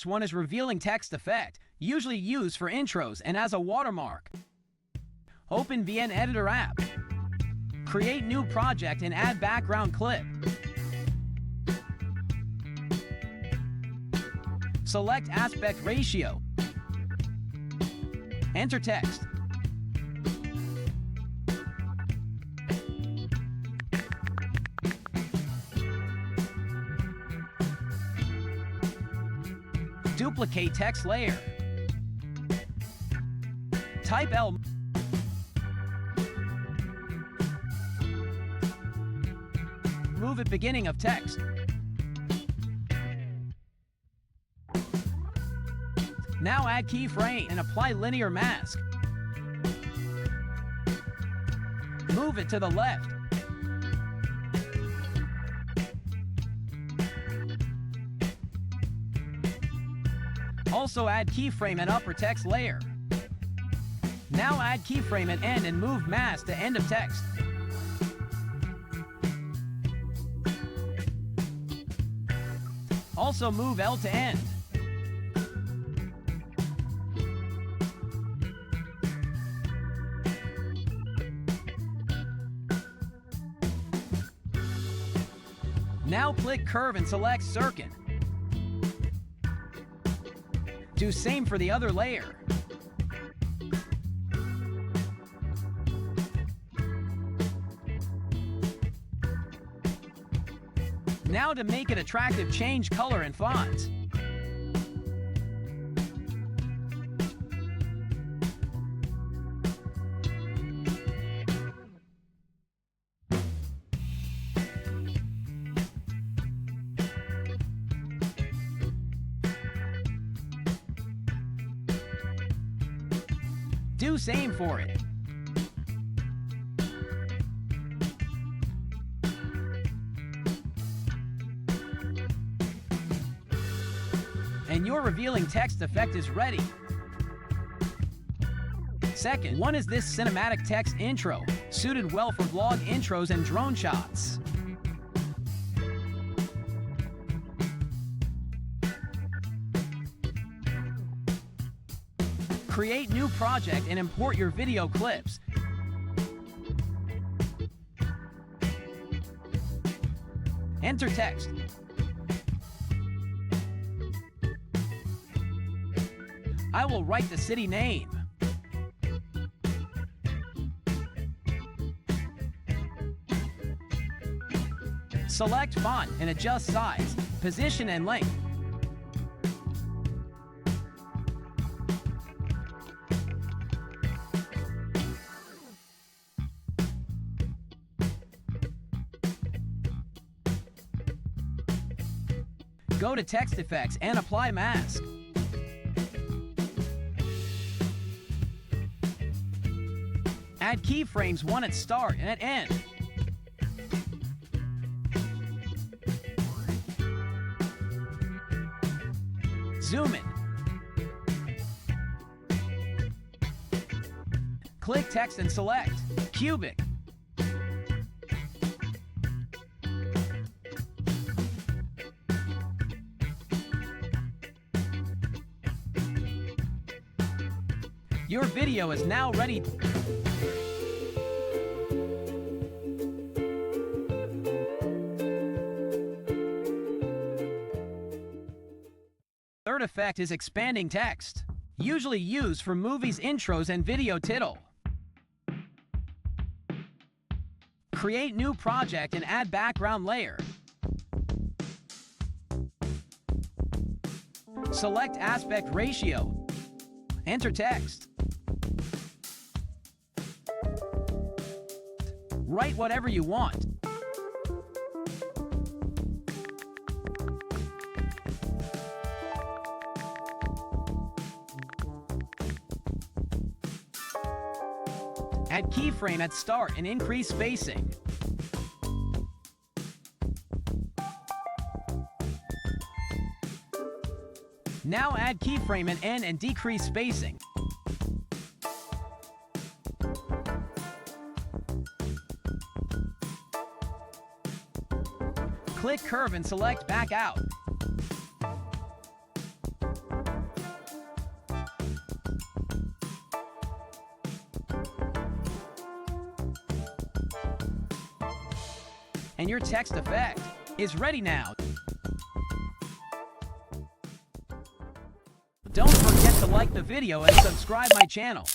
first one is Revealing Text Effect, usually used for intros and as a watermark. Open VN Editor app. Create new project and add background clip. Select aspect ratio. Enter text. Duplicate text layer. Type L. Move at beginning of text. Now add keyframe and apply linear mask. Move it to the left. Also add keyframe and upper text layer. Now add keyframe at end and move mask to end of text. Also move L to end. Now click curve and select circuit. Do same for the other layer. Now to make it attractive, change color and font. Do same for it. And your revealing text effect is ready. Second one is this cinematic text intro, suited well for vlog intros and drone shots. Create new project and import your video clips. Enter text. I will write the city name. Select font and adjust size, position and length. Go to Text Effects and apply mask. Add keyframes, one at start and at end. Zoom in. Click text and select cubic. Your video is now ready. Third effect is expanding text, usually used for movies, intros, and video title. Create new project and add background layer. Select aspect ratio. Enter text. Write whatever you want. Add keyframe at start and increase spacing. Now add keyframe at end and decrease spacing. Click curve and select back out. and your text effect is ready now. Don't forget to like the video and subscribe my channel.